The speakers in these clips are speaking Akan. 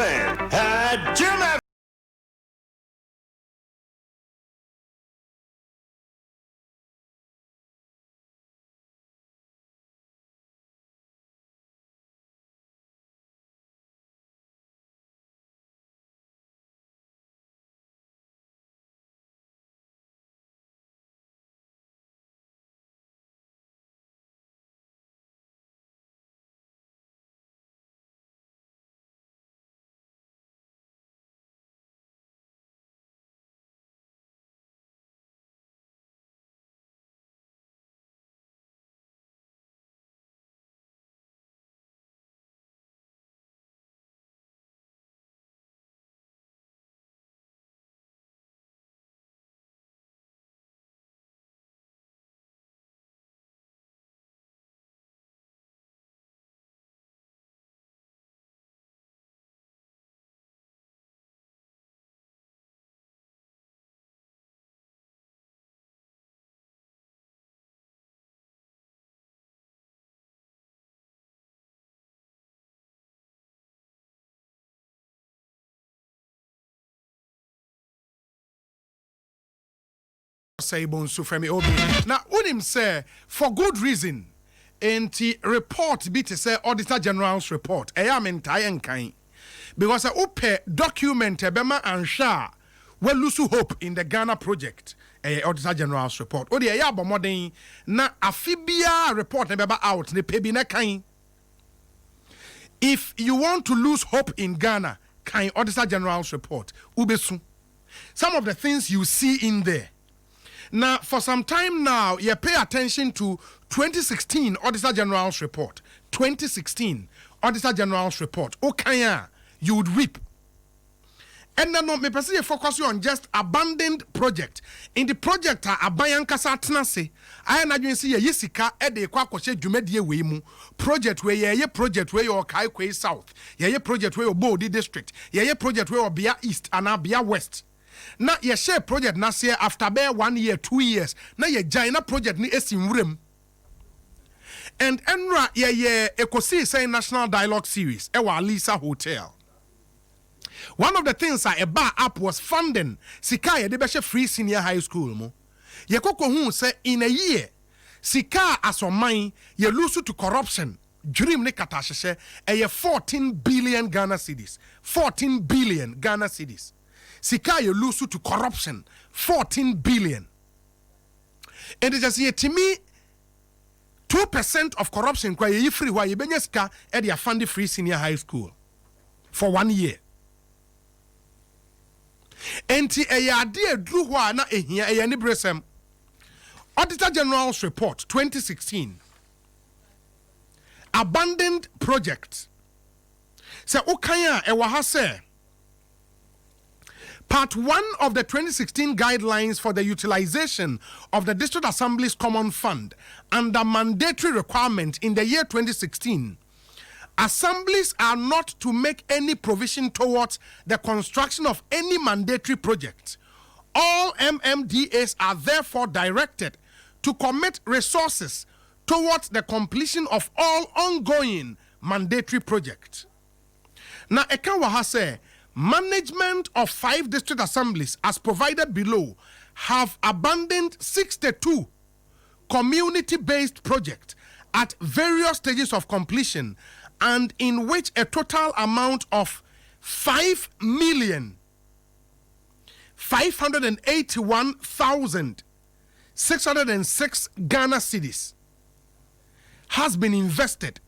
FM. Jim FM. Say bonsu from obi now unim say for good reason enti report be to say Auditor General's report am entire nkan because upe document ebema ansha we lose hope in the Ghana project Auditor General's report odi ya abomoden na afibia report na beba out ne pebi na kan if you want to lose hope in Ghana kan Auditor General's report ubesu some of the things you see in there. Now, for some time now, you pay attention to 2016 Auditor General's report. 2016 Auditor General's report. Okay, you would weep. And then, me personally focus on just abandoned project. In the project, abayan kasa tenase. I na see yisika ede kwa kwose dwumedie we mu. Project where ye project where your Kaikwe South. Ye project where your Bodi district. Ye project where your Bia East and Bia West. Na ye share project na say after be 1 year 2 years na ye China project ni esinwurem and enra ye ekosi say national dialogue series ewa Alisa Hotel. One of the things a bar up was funding sika ye de be free senior high school mo ye koko hu say in a year sika asoman ye lose to corruption dream ne katasheshe e 14 billion Ghana cedis 14 billion Ghana cedis. Sika you lose to corruption 14 billion. And it just here to me 2% of corruption kwa ye free why you benyeska e dia fund free senior high school for 1 year. Enti e ya de dru ho na ehia e ni bresem. Auditor General's report 2016 abandoned project. Se ukanya e wa ha se Part 1 of the 2016 guidelines for the utilization of the District Assembly's Common Fund under mandatory requirement in the year 2016, assemblies are not to make any provision towards the construction of any mandatory project. All MMDAs are therefore directed to commit resources towards the completion of all ongoing mandatory projects. Now, Ekawaha say, management of 5 district assemblies as provided below have abandoned 62 community-based projects at various stages of completion and in which a total amount of 5,581,606 Ghana cedis has been invested.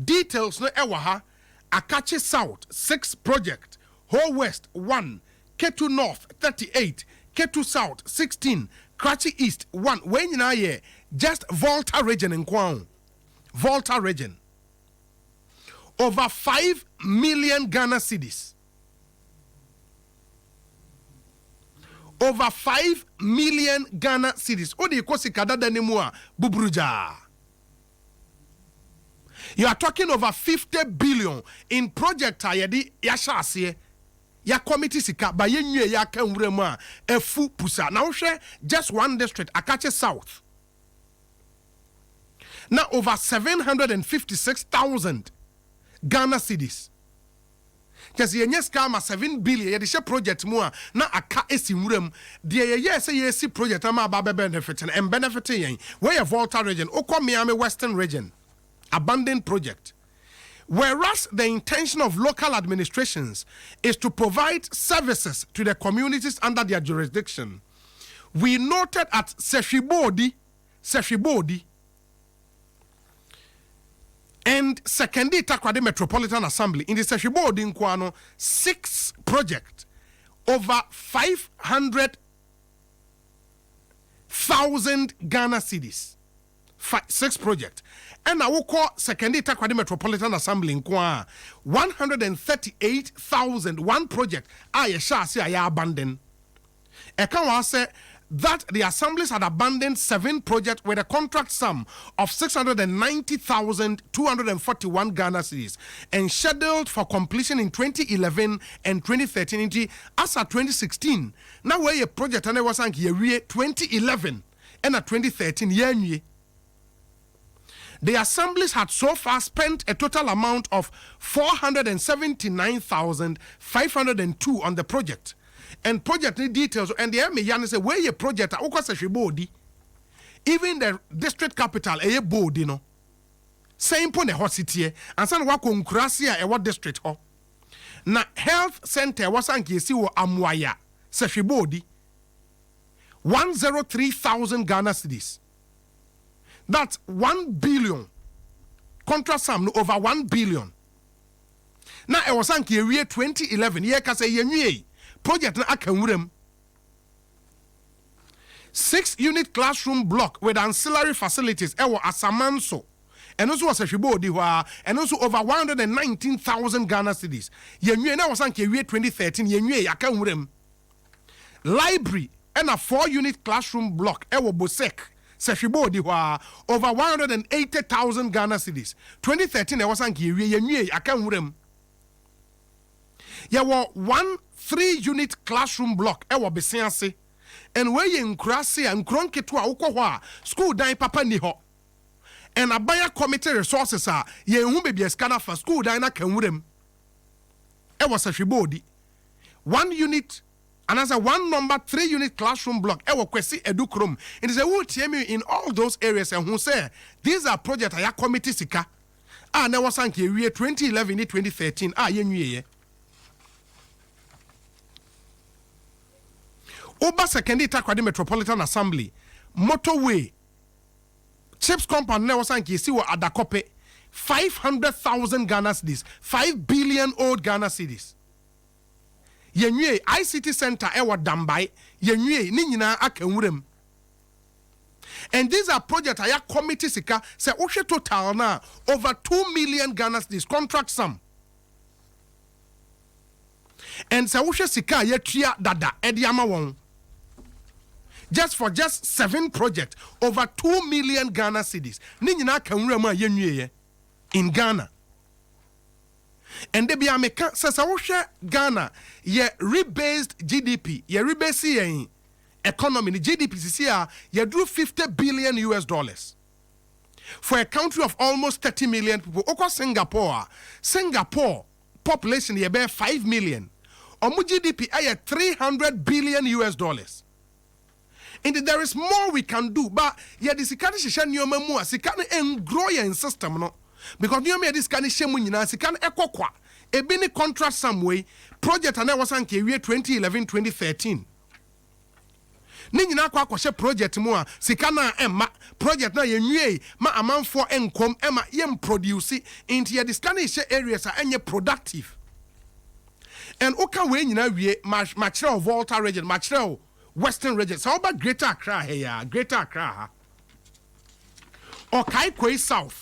Details no ewaha Akachi South 6 project, Ho West 1, Ketu North 38, Ketu South 16, Krachi East 1. When you know ye, just Volta region in Kwang. Volta region. Over 5 million Ghana cedis. Over 5 million Ghana cedis. Odi kosi kadada nemua bubruja. You are talking over 50 billion in project ayedi yasha asiye. Ya committee sika ba yenye ya kanwuremu a efu pusa. Na wohwe just one district Akache South. Now over 756,000 Ghana cedis. Just ye scam 7 billion ye de project mu a na aka esi nwuram de ye say ye si project ama ba benefit and benefit yen where Volta region okọ Miami Western region abandoned project. Whereas the intention of local administrations is to provide services to the communities under their jurisdiction, we noted at Seshibodi and Sekondi Takoradi Metropolitan Assembly in the Seshibodi in Kwano 6 projects over 500,000 Ghana cedis. 6 projects. And I will call Sekondi Takoradi Metropolitan Assembly in Kwa 138,000 one project. I abandoned. Ekawa say that the assemblies had abandoned 7 projects with a contract sum of 690,241 Ghana cedis and scheduled for completion in 2011 and 2013. As at 2016, now where a project and was 2011 and at 2013 year. The assemblies had so far spent a total amount of 479,502 on the project. And project details, and the ME say, where your project, even the district capital, a board, you know. Same point a hot city, and some work on Krasia, a what district, ho. Na health center was Anki Amwaya, Seshibodi, 103,000 Ghana cedis. That's 1 billion. Contract sum over 1 billion. Now I was saying year 2011 year kase yenye project na akanwurem 6-unit classroom block with ancillary facilities ewo Asamanso and also was a Shibodi and also over 119,000 Ghana cedis. Yenye na was saying year 2013 yenye akanwurem library and a 4-unit classroom block ewo Bosek Seshibodi over 180,000 Ghana cedis. 2013 I was saying yenye akanwurem. There were 1 3-unit classroom block ewa besianse and where ye nkrasi and kronketwa ukwa school dan papa ni ho and abaya committee resources are ye hu baby scanner for school dan na kanwurem ewa Seshibodi 1 unit and as a 1 number 3-unit classroom block ewa kwesi edukrom. It is a wood in all those areas and who say these are projects aya committee sika na was sanke year 2011 2013 yenwie Oba Sekondi Takoradi Metropolitan Assembly motorway chips company na was sanke si wo Adakope 500,000 Ghana cedis 5 billion old Ghana cedis. Yenye ICT center ewa Dambai yenye ni nyina akanwurem. And these are projects aya committee sika say ohwe total na over 2 million Ghana cedis contract sum. And say ohwe sika ya tria dada ediama won. Just 7 projects over 2 million Ghana cedis. Ni nyina akanwurem a yenwie in Ghana. And they be America says Ghana ye rebased GDP ye rebase ye economy the GDP this year ye drew $50 billion for a country of almost 30 million people. Oko Singapore population ye bear 5 million omu GDP aye $300 billion. And there is more we can do but ye disikani shisha nyoma mu asikani engrow ye system no. Because you may this kind of shame when you can echo a bini contract some way project and I was on year 2011 2013. Nina kwa project more sikana emma project na yenye ma amount for income emma yem produce into this kind of areas are any productive. And oka we nyina wie material Volta region material Western region so about Greater Accra here Greater Accra Okaikwe South.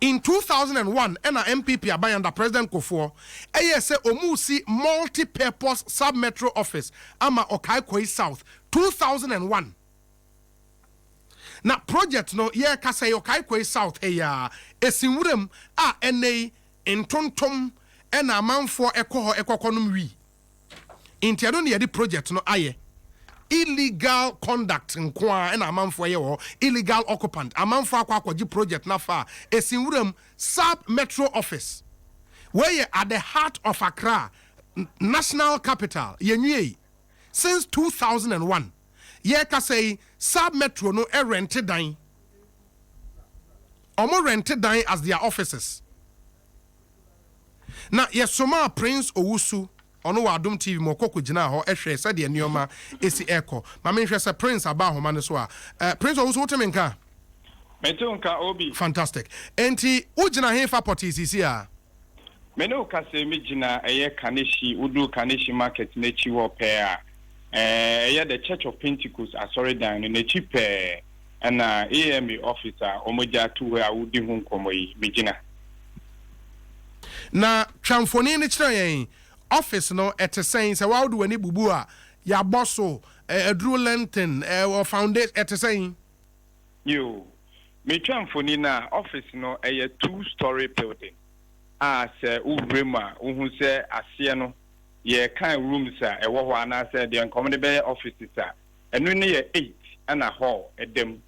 In 2001, NA MPP abay under President Kufuor, ASA Omusi multi-purpose sub-metro office ama Okaikwe South 2001. Na project no ye kasa Okaikwe South esinwurem NA intontom ena amanfo ekokonum wi. Intiado ne yedi project no aye. Illegal conduct nkwa na amanfo ye wo illegal occupant amanfo akwaji project na fa esinwuram sub metro office where you at the heart of Accra, national capital, yenye, since 2001. Ye ka say Sab Metro no rented dine. Omo rented dine as their offices. Now, yes, Soma Prince Owusu, ono wa Adom TV mo koko gina ho ehwe said de nioma esi echo. Ma me hwe Prince aba ho ma ne so a. Prince Owusu wotemenka. Metunka obi. Fantastic. Enti ugina he fa potisisi a. Meno ka se me gina eye Kaneshi udu Kaneshi market na chi wo pe a. Eye the Church of Pentecost asori dan na chi pe na AMA officer omoja tuwe a udi hu nkomo yi me gina. Na twamfoni ni kire yen office no etesen se wa do ani bubu a ya bosso edru lenten or foundation etesen yo me twamfoni na office no a 2-story building as ubrema uhu se ase no ye kan rooms a ewo ho ana se de nkomde be offices a enu ne ye 8 ana hall edem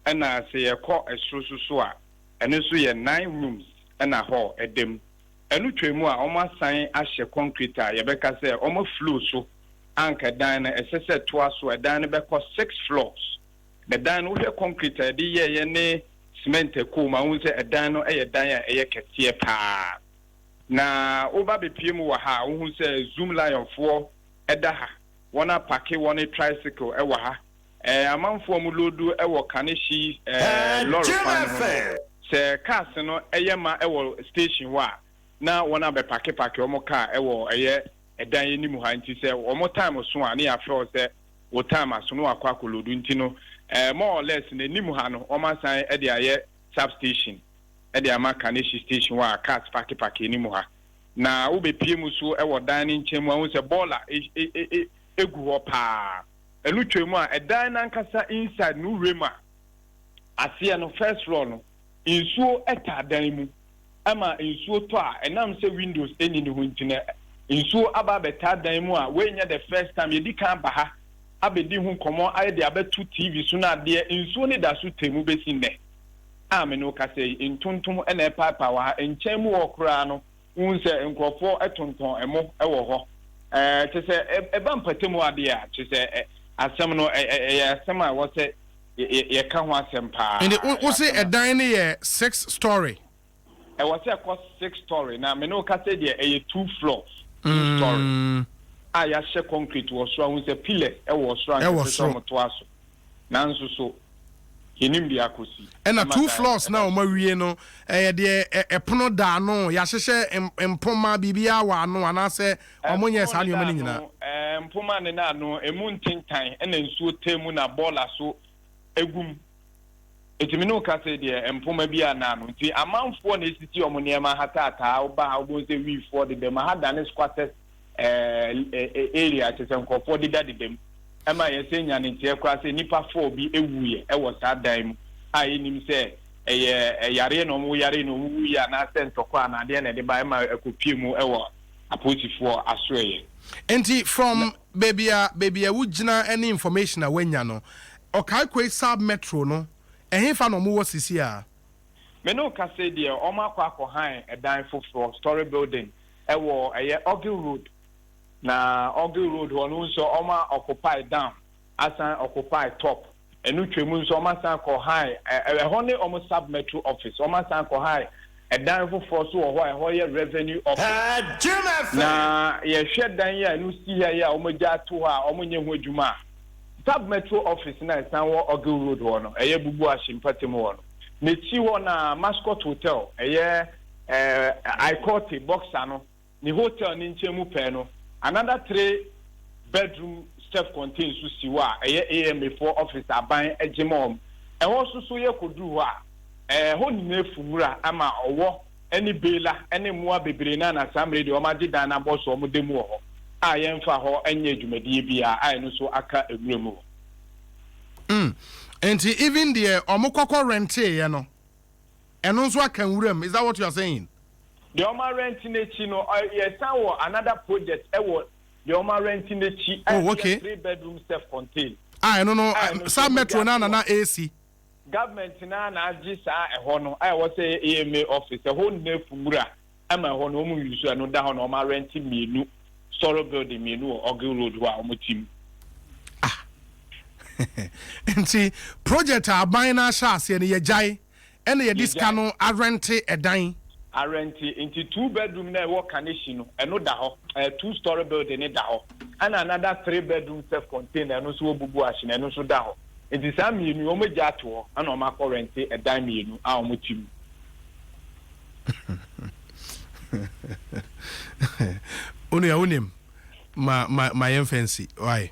ana se ye ko esuru so a enu so ye 9 rooms ana hall edem enu twemu a omo asan ahye concrete a ye beka se omo floor so anka dan na esese to aso dan ne beko 6 floors the dan wo concrete a de ye ne cement ko ma wo se dan no eye dan a eye kete pa na oba be piem wo ha wo se Zoom Lion fo eda ha wona pake wona tricycle e wo ha amanfo mu lodu e wo Kaneshi lorry fan se cars no eye ma e wo station wa na wona be pake omo car e wo eye edan ye nimu ha nti se omo time so a na ya feel se wo time aso no akwa kolodu nti no more or less na nimu ha no omo san e de aye substation e de ama Kaneshi station wa cars pake nimu ha na wo be piem so e wo dan ni nchemu a wo se baller egu ho pa enu twemu a edan na nkasa inside no rema asia no first floor no insuo eta dan mu ama insuo to a enam se windows eni ne ho ntine insuo aba beta dan mu a we nya the first time yedi kan ba ha abedi hu komo aye de abetu TV so na de insuo ne da so temu besi ne ame no ka se ntuntum ena papa wa enchemu wo kra no unse nkrofo etonton emo ewo ho chese eba mpatemu ade a chese asem no asem a wo se ye ka ho asem pa and wo se edan ne ye 6 story I was a cost 6 story. Now, me no kase there a 2 floors, 2 story. I share concrete was strong with a pillar. I was strong. I was strong to us. Nanso so. Hinim bi akosi. And 2 floors now, Marie no. A pono da no. Ya sheshe empoma bibia wa no. Ana se omonye sa ni omani nyina. Empoma ne na no. Emu ntintan. Ena nsuo temu na bola so egum. Etimino kase de empoma bia na no nti amanfo na esiti omoniema hatata oba obonze wi for de dem ha dane squatters area chesenkofo de dade dem ema yesenya ne tie kwa se nipa 4 bi ewuye e wo sa dan mu a enim se yare no mu yare no mu ya na sentokwa na de na de ba ema ekopie mu e wo apotifo asoye enti from baby wugina any information awanya no okai kwe Sab Metro no ehefa no mu wo sisi a me no ka say there o ma kwa han edan foforo story building e wo eye Ogle Road na Ogle Road wonu so o ma occupy down asan occupy top enu twemu so o ma san ko han e ho ne o mo Sab Metro office o ma san ko han edan foforo so wo ho ye revenue office na ye hwe dan ya enu si ya o mo ja to ha o mo nye ho adwuma Sab Metro office na san wo Ogle Road wono eye bubu ashimpatem wono ne chi wona Mascot Hotel eye I-Court boxer no ni hotel ni nchemu pe no another 3 bedroom self-contained so siwa eye AM4 office aban ejimom e ho so ye kodu ho a ho ni efumura ama owo eni bela eni muwa bebre na samre de o ma gidan na boss o mo demu ho a yemfa ho enye adwumadie bia a no so aka ewuremu enti even the omokoko rent ye no eno so aka wuram is that what you are saying the oma rent nechi no yes wo another project e wo the oma rent nechi 3 bedroom self contained no Sab Metro na AC government na agi sa e ho no I was say AMA office e ho na fumura ama ho no mu use no da ho no ma rent mienu storage building mienu Ogle Road ho a omo team nti project aban na sha ase ne yejai ene ye diska no arente edan arenti into 2 bedroom na work condition no eno da ho 2 story building ni da ho and another 3 bedroom self contained eno so obubu ahye na eno so da ho enti sa mienu o meja to ho ana o ma current edan mienu a o motim onu ya unim ma yen fancy why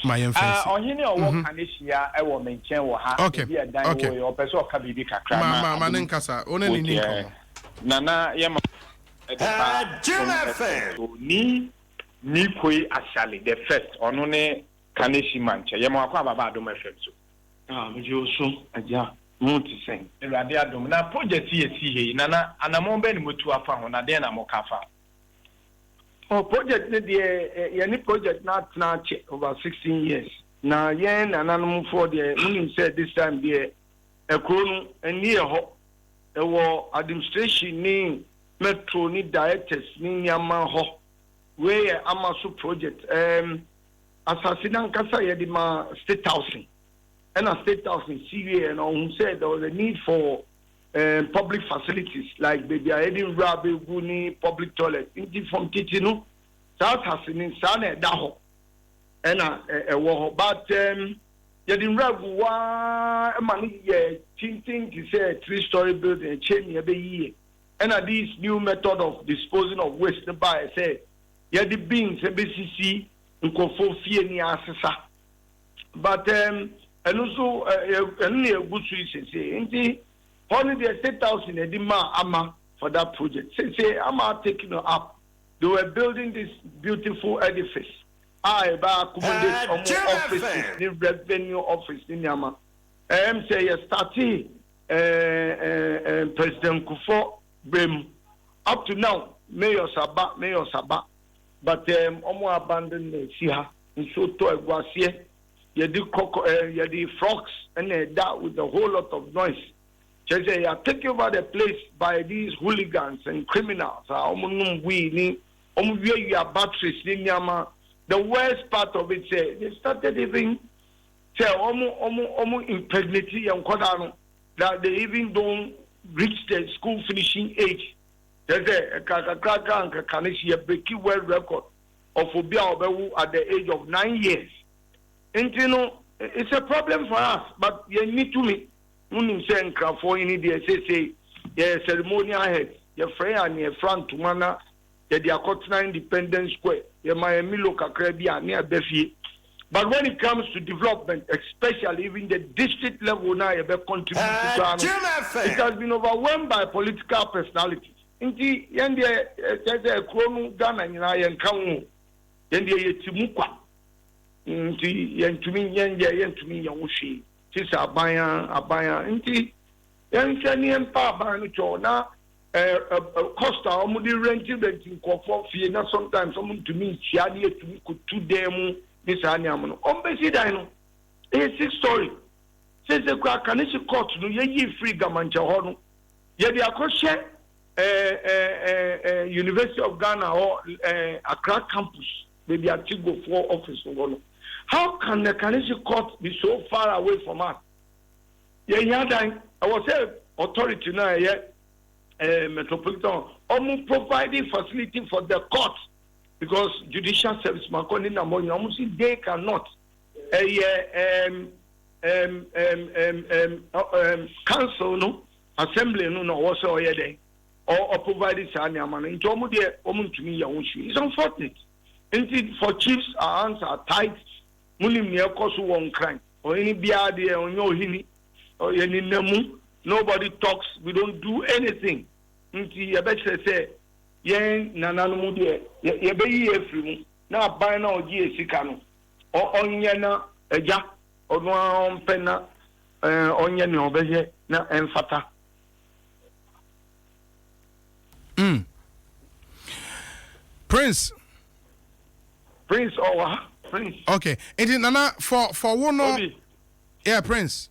my fancy ohini o work condition ya e wo menchen wo ha bi edan wo o pese o ka bibi kakra ma nenkasa onu ni nko nana yema ni koi actually the first onu ne kaneshi manche yema akwa baba adom fm so me so aja muti sen erade adom na project ye si he nana anamon be ni motu afa ho na den na mokafa project ne de ye ni project na tna over 16 years na yen nananom for the munim said this time there ekro no eni e ho ewo administration ni metro ni directors ni nyama ho we amaso project assassination kasa ye di ma state housing and a state housing CVA and who said there was a need for public facilities like baby Edin Rabe Guni public toilet in from Titino South Hasinin Sane Daho and a war but Yedin Rabu money tinting to say 3-story building chain every year and this new method of disposing of waste by say Yedi beings BCC nkofo fie ni asesa but and also and a good say indeed only the state house in Edima Ama for that project say Ama taking up they were building this beautiful edifice I ba accommodate offices the revenue office in Yama say starting President Kufuor Bem up to now Mayor Saba but omo abandon the siha so to egwasie ye the frogs and that with a whole lot of noise they are taking over the place by these hooligans and criminals omo we ni omo we your batteries ni nyama the worst part of it say they started even say omo impregnate young kodano that they even don't reach the school finishing age. There's a Kanishi breaking world record of Obia at the age of 9 years. And you know, it's a problem for us, but you need to me. For any say, ceremonial heads, your friend and your front to mana, the Akotna Independence Square, your Miami local Caribbean near Befi. But when it comes to development, especially even the district level now, you contribute to it has been overwhelmed by political personalities. Inti yende tete krono Ghana nyina yenkawo yende yetimukwa inti yentumi yentumi yawushi tisa abaya inti yenchani empa abanu cho na costa omudi renting nkofo fie na sometimes omutumi chiade yetumi kutu demu ni sani amono ombesi dan no 6 story sese kwa Kanishi court no yeyi free gamancha ho no yede akoshe University of Ghana or Accra campus, maybe a Tigo 4 office. How can the Kanishi court be so far away from us? I was a authority now, metropolitan, almost providing facility for the court because judicial service, almost they cannot. Council, no, assembly, no, also day. Or provided Sanyamana into Omudia Omuntumi Yamushi. It's unfortunate. Indeed, for chiefs, our hands are tight. Munim near Kosu won't crime. Or any Biadi or no Hini or any Nemu. Nobody talks. We don't do anything. Inti Yabet say, Yen Nananamudia, Yabe Yefrimu, now by now Sikano, or Onyana, Eja, or no Penna, Onyan Obeje, na Enfata. Prince or Prince. Okay. It is Nana for one Obi. Yeah, Prince.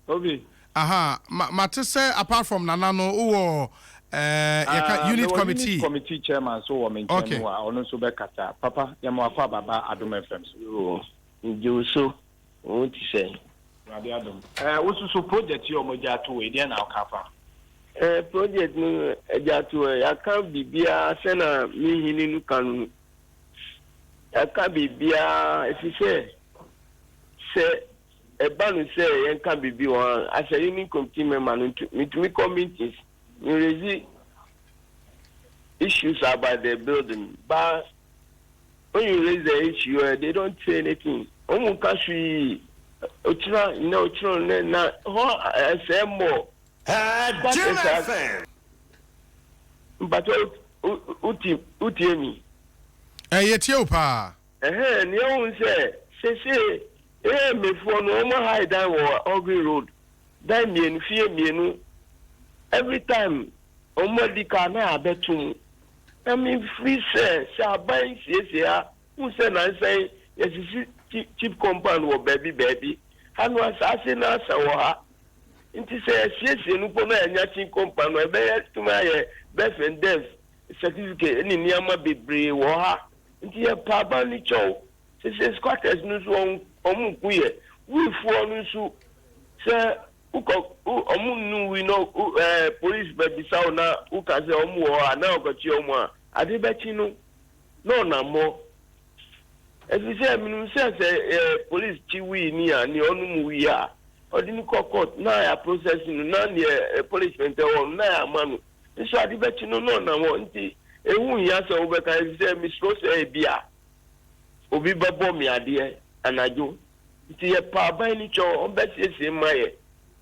Obi. Aha. Mate say apart from Nana no unit committee. Unit committee chairman so we maintain okay. wa ono so be kata. Papa, ya mo akwa baba Adom FM so. Njo so won ti say. Rabi Adom. So project yo mo ja to we dey na okafa. Project no eja to ya kan bibia se na mi hini nu kanu. Ya kan bibia efise se eba no se yen kan bibi wan as a unit committee member no me committees we raise issues about the building, but when you raise the issue, they don't say anything. Omu kashi ochira na say more. But uti mi. Yetie pa. Ni on say me for no more high down or Ogre Road. Dan mienu fie mienu. Every time omodi kana abetum. I mean, free say, buy CSA, who said, I say, yes, cheap compound or baby. And was asking us, or it is a CSA, no pona and yachting compound, I bear to my best and death certificate, any Yama be brave or her. Into a pabani chow, she says, squatters news on Omukuye, we for so, sir. We know police baby sauna who can say omu or now got you more. I did bet you know no more. As we say, I mean, police chiwi near Neonu we are. Or didn't court now processing none near a policeman or now man. So I did bet you know no more. A woman yes over can say Miss Rose a beer. Obi babo me idea and I do. It's a pa by any show on best in my.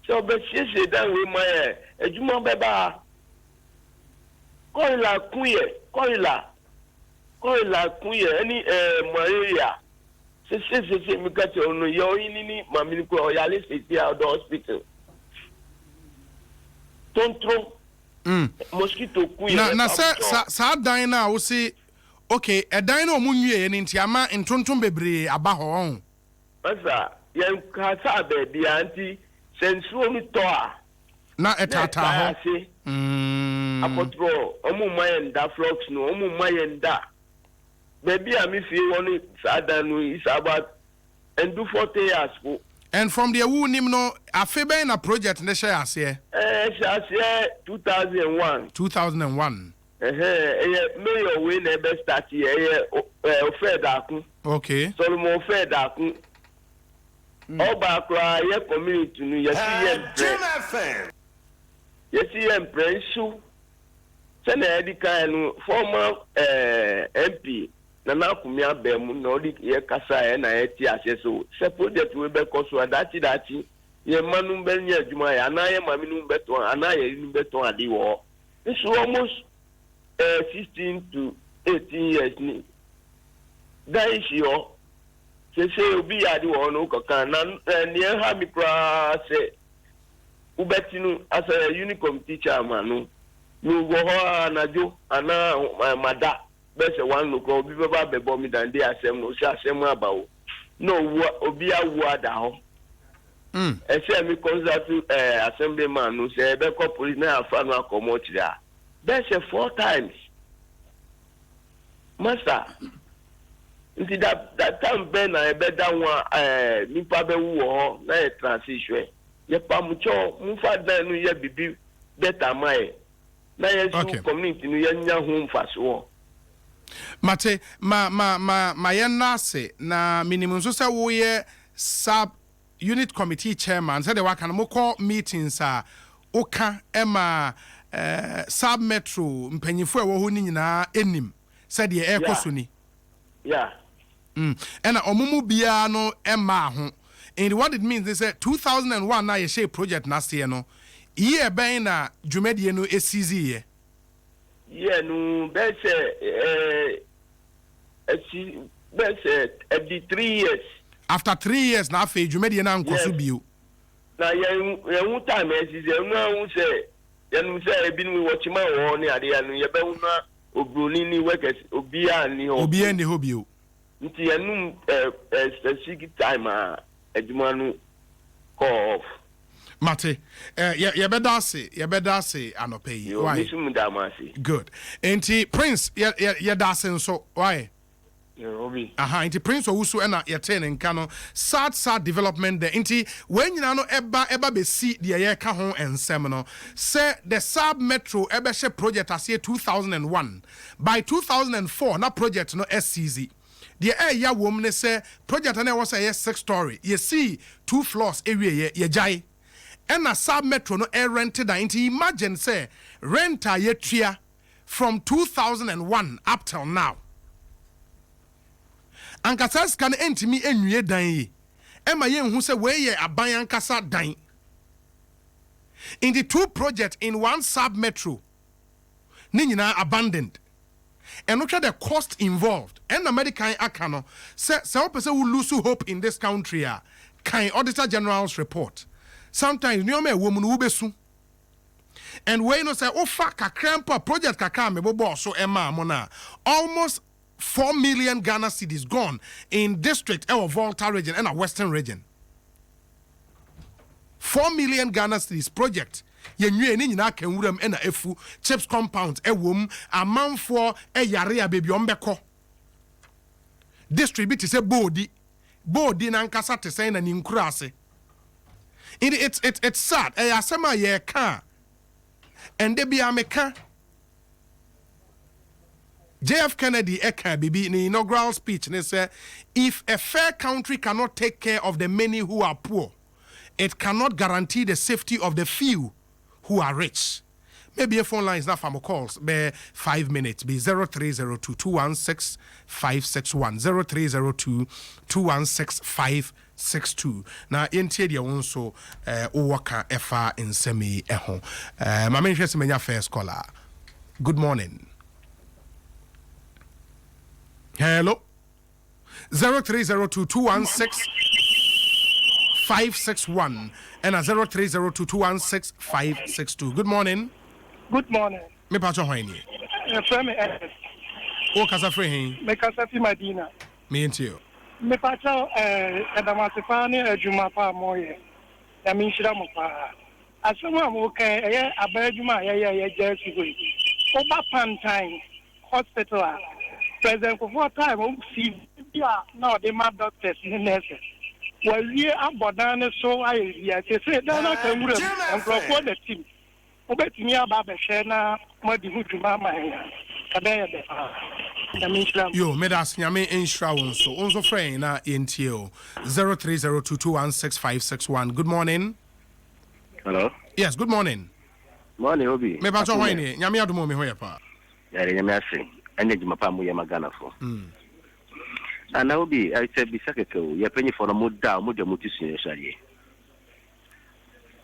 So be say that we my ejuma beba koila kuye any malaria say me got on yo ni mami ko oyale say the hospital tontro mosquito kuye na sa dan na wo say okay e dan na omunwie ni ntiama ntonton bebre aba ho asa yen ka sa be anti sensuo mi to a na etata ho apotro omu mayenda flux no omu mayenda baby ami fi woni sada no is about and do 40 years go and from the wu nim no afebe na project ne share ase 2001 mayor we na be start here ofedakun okay Solomon ofedakun Oba kra ye community nu yesi empresu se na edika nu former MP na nakumi abemu na odi ye kasa na eti aseso se project we be koso adachi ye manu be nya adwuma ya na ye mami nu beto ana ye nu beto ade wo it's almost 16 to 18 years ni dai shio say obi adi wo no kokan na near ha mi kra say ubetinu as a unit committee chairman no go ho anajo ana mada be say one no ko obi baba bebo mi dan dey asem no say asem abawo no obi awu ada ho e say mi consult assemblyman no say be ko police na afa no akomo tira be say 4 times master nti that time ben na ebe da one nipa be wo na e transition ye pa mucho mfa dan no ye bibi better mai na ye su community no ye nya ho mfaso mate ma ye nase na minimum so say wo ye sub unit committee chairman say the wa kan mo call meetings oka ema sub metro mpanyifo wo ho ni nyina enim say the air kosuni yeah and omumu bia no emma ho and what it means is that 2001 na ye share project last year no year ben na dwumadie no esizi ye yeah no be say every 3 years after 3 years na afa dwumadie na nkoso bio na ye hu time esizi enu hu say ye nu say ebi nu watchman wo ni ade anu ye be hu na obroni ni workers obi ani ho bio nti enum specific time adwuma no call off Mate, you better say anope. Why? Good. Enti Prince, you dancing so why? Inti Prince Owusu ena yete ne nka no sad development there. Inti when you know eba be see the ye ka ho ensem no say the sub metro ebe she project as year 2001 by 2004 na project no SCZ the ya wom ne say project na was a 6-story you see 2 floors area ye jai ena sub metro no rented inti imagine say renter ye tria from 2001 up till now. Ankasa scan entimi enwie dan yi ema ye hu se we ye aban ankasa dan in the 2 project in 1 sub metro ni nyina abandoned and look at the cost involved and the medical akano say person will lose hope in this country kan auditor general's report sometimes no me woman wo besu and we no say ofa kakrampa project kakra me bobo so ema amona almost 4 million Ghana cedis gone in district of Volta region and a western region. 4 million Ghana cedis project. Ye nwe ni nyina kan wuram na efu chips compound ewom amanfo eyare baby ombeko. District say bodi na nkasa te say na ni nkura ase. It's sad. Asema ye ka and de bia meka JF Kennedy Eka Bibi in the inaugural speech and said, if a fair country cannot take care of the many who are poor, it cannot guarantee the safety of the few who are rich. Maybe a phone line is not for calls. Be 5 minutes. Be 0302 216 561 0302 216 562. Now, in Tedia also, Owaka Efa in Semi Eho. My main interest in first caller. Good morning. Hello. 0302 216 561 and 0302 216 562. Good morning. Good morning. Me pacho hoini. Frame Ernest. O kasa free. Me kasa fi Madina. Me into. Me pacho Adamasifani ejuma pa moye. Ya mi nshira mo pa. Asoma mo kan abajuma ye jersey we. Oba Pantine Hospital. President for time see now the mad doctors in nurses. Well, we are Bodan so I say that I and propose the team. Obet me about the Shana, Modi Hujuma, Yo, Medas Yame Inshraun, so also friend in TO 0302216561. Good morning. Hello. Yes, good morning. Morning, Obi. Me bacho hoini, Yami Adumo me hoyapa. Yami Energy Mapamu Yamagana for. And now be I said, be secretary, you're paying for a muda, muda mutis,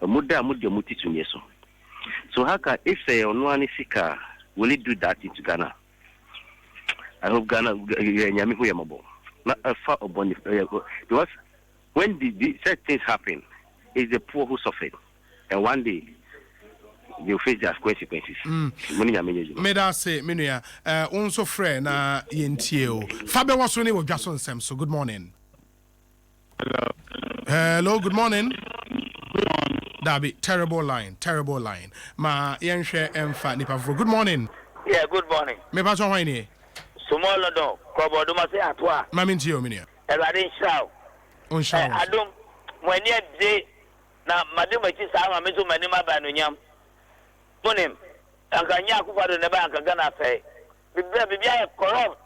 a muda mutis. So, how can if say on one sika, will it do that into Ghana? I hope Ghana Yami Huyamabo. Not a far of bonnie because when the such things happen, it's the poor who suffer. And one day you face their consequences. Meda say, Minia, also friend, Yentio. Fabio was only with Jason Sam, so good morning. Hello, good morning. Darby, terrible line. Ma Yenshe Mfa Nipa. Good morning. Yeah, good morning. Me pacho hoini. Sumo London, Kobo Duma say atwa. Mamintio, Minia. Eradin Shao. Unshao. Adum, when ye day, na Maduma Chisama, Mizu Manima Banunyam. Punim, Akanya Kupado Neba Kagana say, Bibia corrupt,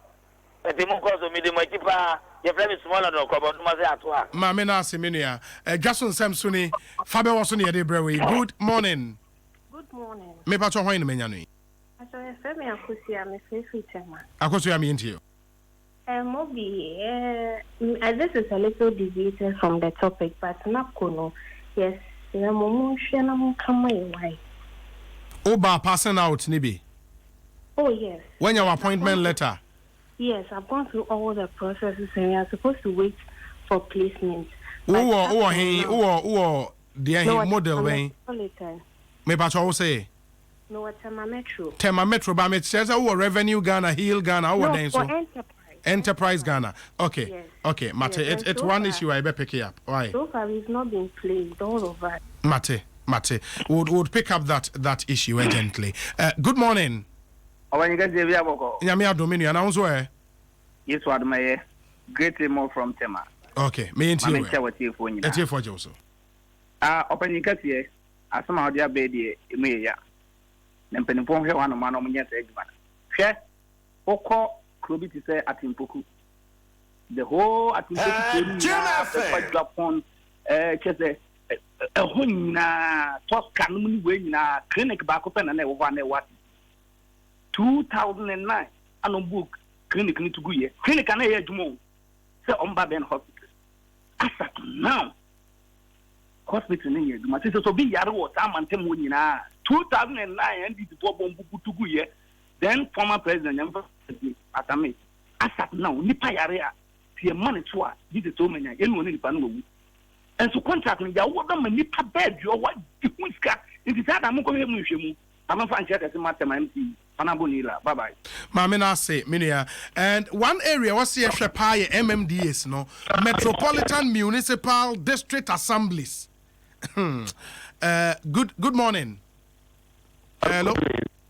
but the Mokos of Midimachipa, your friend is smaller than Kobo Duma say atwa. Mamina Siminia, Jason Samsuni, Fabio was on the Debrewi. Good morning. Good morning. Me pacho hoini menyani. I said, I'm Tema. Akosu ya miintio. Mobi, this is a little deviated from the topic, but not kono. Yes, I'm coming away. Oba passing out, Nibi. Oh, yes. When your appointment letter? Yes, I've gone through all the processes and we are supposed to wait for placement. The model way. Me pacho say. No, what Tema Metro. Tema Metro, but it says, Revenue Ghana, Heal Ghana, no, for Enterprise Ghana. Okay, yes. okay, Mate, yes. it's one issue I better pick up. Why? So far, it's not been placed all over. Mate. Would pick up that issue urgently. Good morning. Nyamia Dominion, announce where? Yes, what my great more from Tema. Okay, me and you. That's here for Joseph. Open your cut here. As somehow dear baby, me, ya. Then Penipon here one of my nominated Eggman. Share, Oko, Klubi to say at Impoku. The whole at Impoku, upon a Huna, Toscan, when a clinic back open and over what 2009, I don't book clinic need to go here. Clinic and I tomorrow. Say on Baben Hospital. As at now, hospital in here. My sister so be Yaro, Tam and Temunina. 2009 and the Bobon to go here. Then former president Atame. As at now, Nipa Yarea, see a money to us. This is so many. You know, Nipa. And so contact me. You want them a Nipa bed. You what the Whiska. It is that I'm going to move. I'm a fan check as a matter MC. Bye bye. Mamina say, Minia. And one area was here, Shapai MMDS, no Metropolitan Municipal District Assemblies. Good morning. Hello.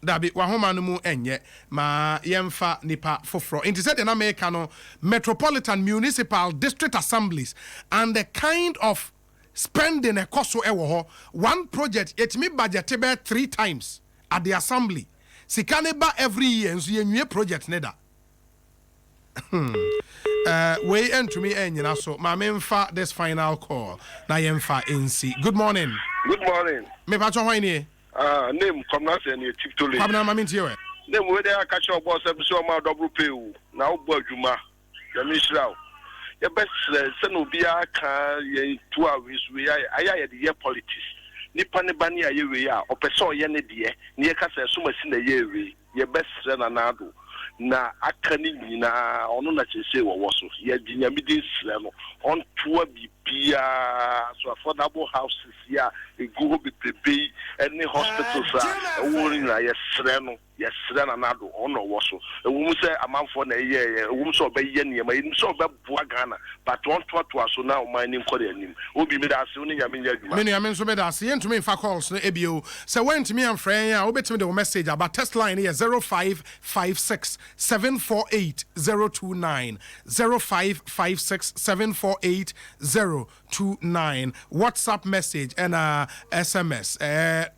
Dabi wahomanumu enye ma yemfa nipa foforo. Inti said na America no Metropolitan Municipal District Assemblies and the kind of spending a cost so ewo one project it me budget be 3 times at the assembly. Sikaneba every year nso yenwie project neda. We end to me enyina so ma memfa this final call na yemfa NC. Good morning. Good morning. Me patcho hwan ni? Name Comnas and Chief Tole. Kwabena ma mintie we. Name we dey catch up boss so ma double pay o. Na obo adwuma. Ya misraw. Ya best se no bia ka ye 2 hours we aya the year politics. Nipa ne bani aye we a opeso ye ne de ne ye ka se so masi na ye we ye best na nado na aka ni nyina ono na chese wo so ye dinyamidi sre no on to bibia so affordable houses ya e go be prepay any hospitals wo ni na ye sre no ye sre na nado ono wo so e wo mu se amanfo na ye wo mu so be ye ne ma ye so be boa Ghana but on to so na o man nim ko de anim obi me da se oni nyame nya adwuma me nyame so be da se yentumi fa calls no ebio se wentumi amfran ya obetumi de message about test line here 0556 748 029 0556 748 029 WhatsApp message and SMS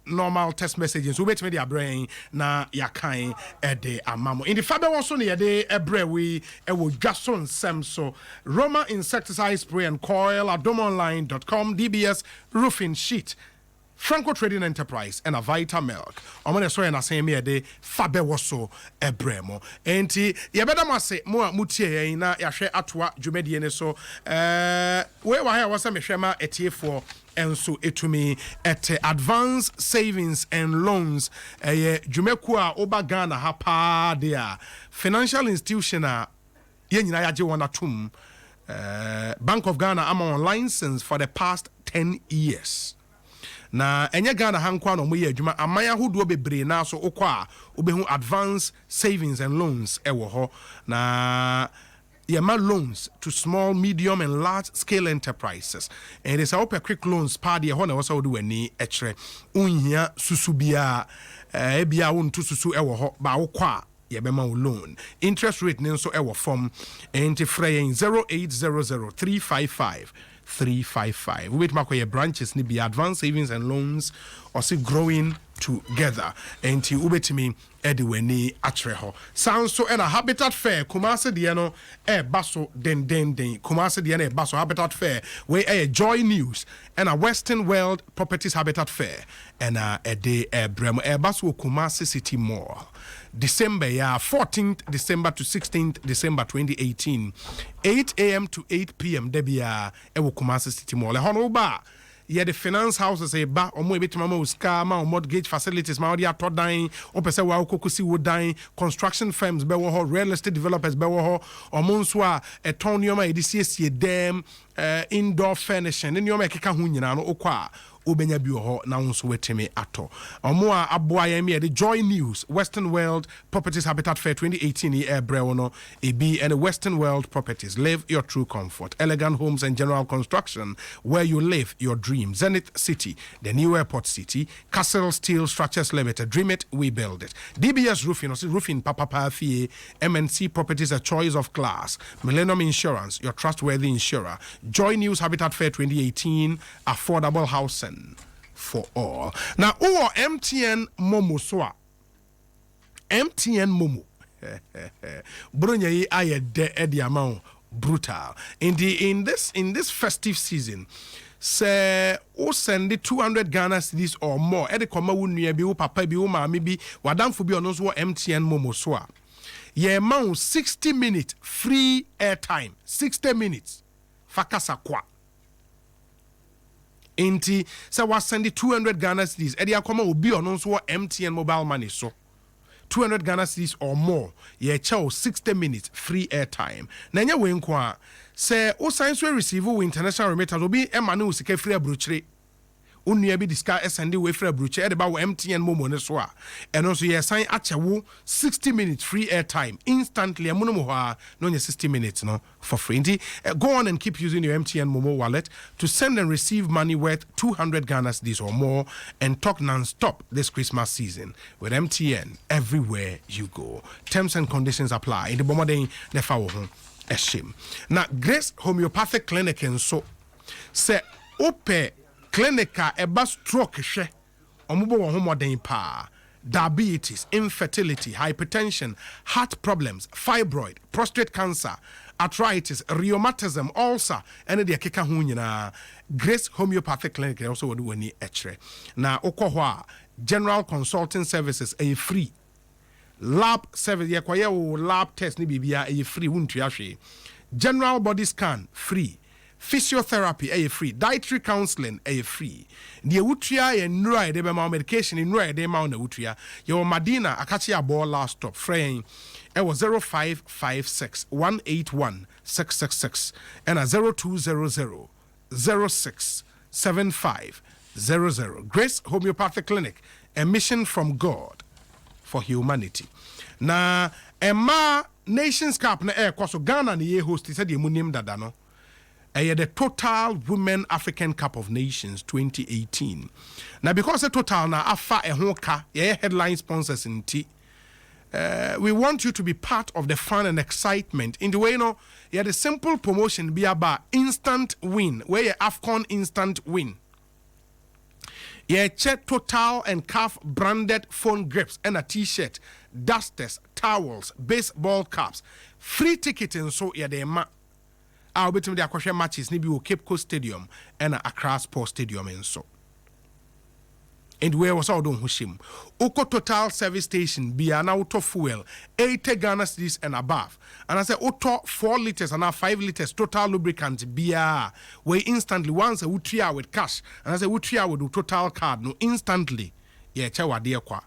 normal text messages so wait me their brain na yakan ede amamo in the fabe also ne de ebre we e wo dwason sem so Roma insecticide spray and coil adomonline.com DBS roofing sheet Franco Trading Enterprise and a Vita Milk. Omane so na say me de fabe woso ebremo. Enti ye beda mase mo mutie na ya hwe atoa dwumedie ne so we wa ha wasa me hwema etiefo enso etumi ete advance savings and loans dwumeku a oba Ghana ha pa de a financial institution a ye nyina ya je wona tum Bank of Ghana am on license for the past 10 years. Na enye Ghana hankwa no moye adwuma amaya hodo bebre na so okwa obehu advance savings and loans ewo ho na yema loans to small medium and large scale enterprises and it's a quick loans pa de ho na wo so do ani ekre unhia susubia ebia wonto susu ewo ho ba wo kwa yebema loan interest rate ne so ewo form enti frey 0800355 355. We wait makoye branches ni be advanced savings and loans or see growing together. Enti ubetimi ediweni atreho. Sounds so and a habitat fair. Kumase diano baso den. Kumase diano baso habitat fair. We joy news and a Western World Properties Habitat Fair and a day bremo baso Kumase City Mall. December 14th December to 16th December 2018 8 a.m. to 8 p.m. Debia ewo Kumasi City Mall hono ba ye the finance houses e ba omo ebetima ma uska ma mortgage facilities ma odi atodan opese wa kokosi wodan construction firms be wo ho real estate developers be wo ho omo nso a etonium a edisiesie dem indoor furnishing ne nneɛma ɛkeka ho nyinaa no wokɔ a wobɛnya bi wɔ hɔ na wo nso watumi atɔ ɔmo a aboa yɛn mi yɛde Joy News Western World Properties Habitat Fair 2018 yi ɛbrɛ wo no ebi and Western World Properties live your true comfort elegant homes and general construction where you live your dream Zenith City the new airport city Castle Steel Structures Limited dream it we build it DBS Roofing roofing papa fie MNC Properties a choice of class Millennium Insurance your trustworthy insurer Joy News Habitat Fair 2018 affordable housing for all. Now, MTN Momo soa. MTN Momo. Brunya yi aye de amount brutal. In this festive season, say o send 200 Ghana cedis or more. Ede koma wu nua bi wo papa bi wo maame bi wadamfo bi ono so MTN Momo soa. Ye amount 60 minutes free airtime. 60 minutes. Fakasa kwa. Inti say was send 200 Ghana cedis e dey akoma obi ono so MTN mobile money so 200 Ghana cedis or more ye chow 60 minutes free airtime na nya we nko a say o sign so receive we international remittance obi e ma no sika free abrochire onua bi diska send we free abrochire e dey ba wo MTN momo ne so a eno so ye sign achewo 60 minutes free airtime instantly amuno mo ha no nya 60 minutes no for free. Go on and keep using your MTN Momo wallet to send and receive money worth 200 Ghana cedis or more and talk non-stop this Christmas season with MTN everywhere you go. Terms and conditions apply. In the bomarding nefa wo ho a shame. Now Grace Homeopathic Clinic and so say ope clinica eba stroke hwe omubo wo ho modern pa. Diabetes, infertility, hypertension, heart problems, fibroid, prostate cancer, arthritis, rheumatism, ulcer, and the keka ho nyina. Grace Homeopathic Clinic also would do any extra. Now, okohwa general consulting services are free. Lab service, lab test ni bibia are free. Wuntu general body scan free. Physiotherapy a free, dietary counseling a free. The utria and nura de bema medication in nura de ma na utria. Your Madina akachi abo last stop fraying. It was 0556 181 666 and a 0200 06 7500. Grace Homeopathic Clinic, a mission from God for humanity. Na Emma Nations Cup na air kwaso Ghana ni ye host said the munim dada no. The Total Women African Cup of Nations 2018. Now, because the Total na afa ehonka, headline sponsors in T. We want you to be part of the fun and excitement. In the way, the simple promotion be about instant win, where you AFCON instant win. Check Total and CAF branded phone grips and a t-shirt, dusters, towels, baseball caps, free ticket and so the ma. I'll be to the aquatic matches nibi wo Cape Coast Stadium and Accra Sports Stadium and so. And where was all done Hushim? Oko Total Service Station be an auto fuel 80 Ghana cedis and above. And I say auto 4 liters and now 5 liters total lubricant beer. We instantly once a utria with cash. And I say utria with Total card no instantly. Yeah, chawa dear kwa.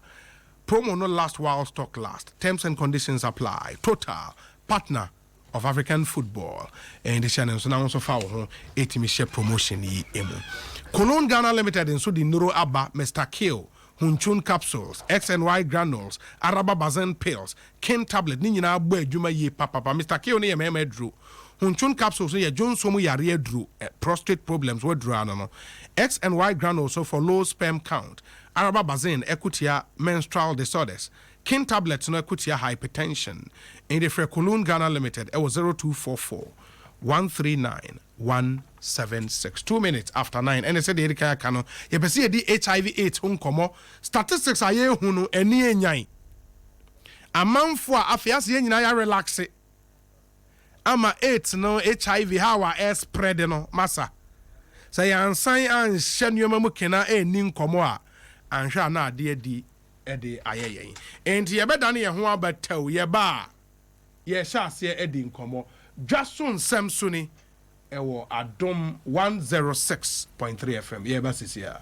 Promo no last while stock last. Terms and conditions apply. Total partner of African football and the channel so now also follow 80 share promotion yi emu. Cologne Ghana Limited and so the Nuro Abba Mr. Kill Hunchun capsules XNY granules Araba Bazen pills Ken tablet ni nyina agbo adwuma yi papa Mr. Kill ne yemema dru Hunchun capsules ye Johnson mu yare dru prostate problems we dru no XNY granules so for low sperm count Araba Bazen ekutia menstrual disorders Kin tablets no ekutia hypertension. In the Cologne Ghana Limited, it was 0244 139 176. 2 minutes after 9. And I said, Erika Kano, you see the HIV/AIDS unkomo. Statistics are ye hunu eni enyai. A man for afias ye nyina ya relax. Ama AIDS no HIV how are spread no massa. Say ansan an hye nneoma mu kena eni nkomo a anhwa na ade di ede ayeye enti ye beda na ye ho abataw ye ba ye sha ase edi nkomo dwaso nsem so ni ewo adom 106.3 FM ye ba sisia